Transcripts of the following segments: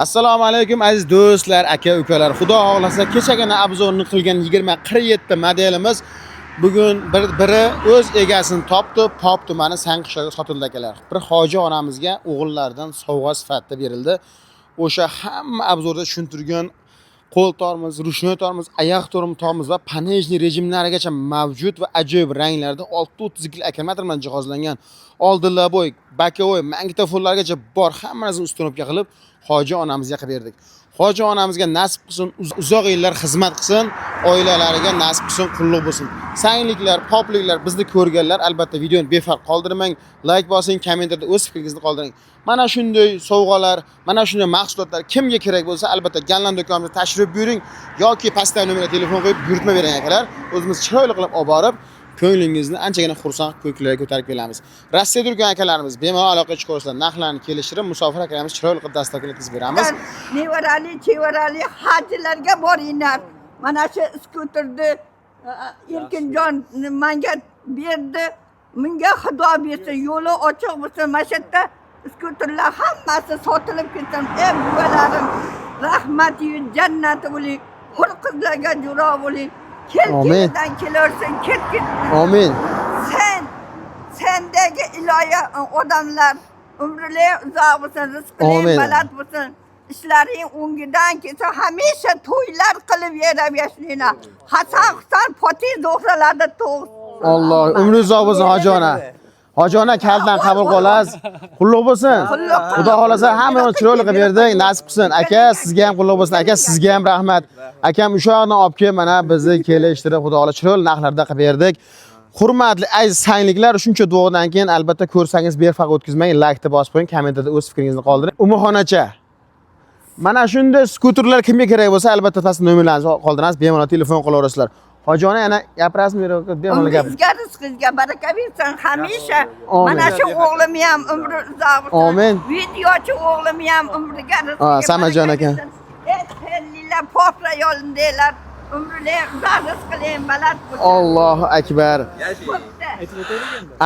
Assalomu alaykum aziz do'stlar, aka-ukalar. Xudo xohlasa kechagina obzorni qilgan 2047 modelimiz bugun biri o'z egasini topdi, Pop tumani Sanqishloqqa sotildi akalar. Bir hoji onamizga o'g'illaridan sovg'a sifatida berildi. O'sha hamma obzorda tushuntirgan qo'l tormoz, rushnoy tormoz, oyoq tormoz va panejniy rejimlarigacha mavjud va ajoyib ranglarda 632 akkumulyator bilan jihozlangan oldinlar bo'y, bakovoy, magnitofonlargacha bor hamma narsani ustunlikka qilib hoji onamizga qilib berdik. Hoji onamizga nasib qilsin, uzoq yillar xizmat qilsin, oilalariga nasib qilsin, qulluq bo'lsin. Sangliklar, popliklar bizni ko'rganlar albatta videoni befarq qoldirmang, like bosing, kommentarda o'z fikringizni qoldiring. Mana shunday sovg'alar, mana shunday mahsulotlar kimga kerak bo'lsa, albatta Ganlan do'konimizga tashrif buyuring yoki pastdagi nomerga telefon qo'yib buyurtma bering akalar. O'zimiz chiroyli qilib olib borib, ko'nglingizni anchagina xursand ko'klarga ko'tarib kelamiz. Rossiyada yurgan akalarimiz bemalol aloqa chiqarishlar, narxlarni kelishtirib, musofir akalarimiz chiroyli qilib dastavka etkazib beramiz. Nevarali, chevarali hajlarga boringlar. Mana shu skuterni Erkinjon menga berdi. Menga Xudo bersin, yo'li ochiq bo'lsin. Mana shu yerda skuterlar hammasi sotilib ketsin. Ey buvalarim, rahmat yu jannati bo'ling. Hur qizlarga juro bo'ling. Kelkidan kelarsin, ketkin. Amin. Sendagi ilohiy odamlar umrlar uzoq bo'lsin, rizqing baland bo'lsin. İşlerin o'ngidan kelsa hamisha to'ylar qilib yurasizlar. Hasan potiz do'xralarda to'g'. Alloh umringiz uzoq bo'lsin hoji ona. Hoji ona kaldan qabul qilasiz. Qulluq bo'lsin. Xudo xolasa hammani chiroyli qilib berdik, nasib qilsin. Aka sizga ham qulluq bo'lsin. Aka sizga ham rahmat. Akam o'sha yoqdan olib kelib mana bizni kelishtirib Xudo xolasa chiroyli narxlarda qilib berdik. Hurmatli aziz sangliklar, shuncha duodan keyin albatta ko'rsangiz befarq o'tkazmang, like-ni bosib qo'ying, kommentarda o'z fikringizni qoldiring. Umuxonacha. Mana shunday skuterlar kimga kerak bo'lsa, albatta pastda nomerlaringizni qoldirasiz, bemalol telefon qilaverasizlar. Hoji ona yana gapirasizmi? Bemalol gap. Sizga rizqingizga baraka bersin hamisha. Mana shu o'g'lim ham umri uzoq bo'lsin. Amin. Videochi o'g'lim ham umriga rizqiga. Samajon aka. Lilla popra yo'lindalar. Umrlar uzoq rizqing baland bo'lsin. Allohu akbar.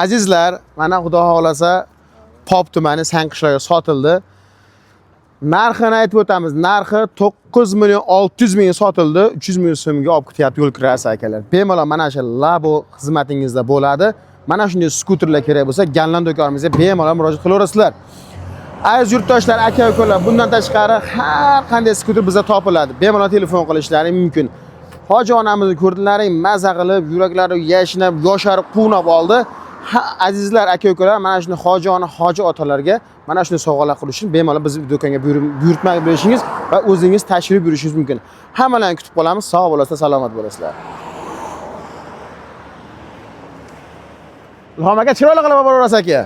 Azizlar, mana Xudo xolasa Pop tumani Sanqishloqqa sotildi. Narxini aytib o'tamiz. Narxi 9 million 600 ming sotildi. 300 ming so'mga olib ketyapti yo'l kirasi akalar. Bemalol mana shu labo xizmatingizda bo'ladi. Mana shunday skuterlar kerak bo'lsa, Ganlan do'konimizga bemalol murojaat qilaverasizlar. Aziz yurtdoshlar, aka-ukalar, bundan tashqari har qanday skuter bizda topiladi. Bemalol telefon qilishlari mumkin. Hoji onamizni ko'rdilaring, maza qilib, yuraklari yashnab, yosharib, quvnab oldi. Azizlar, aka-ukalar, mana shuni hoji ona, hoji otalarga mana shuni sovg'alar qilish uchun bemalol biz do'konga buyurtma berishingiz va o'zingiz tashrif buyurishingiz mumkin. Hammalarni kutib qolamiz. Sog' bo'lasizlar, salomat bo'lasizlar. Ilhom aka chiroyli qilib boraverasiz aka.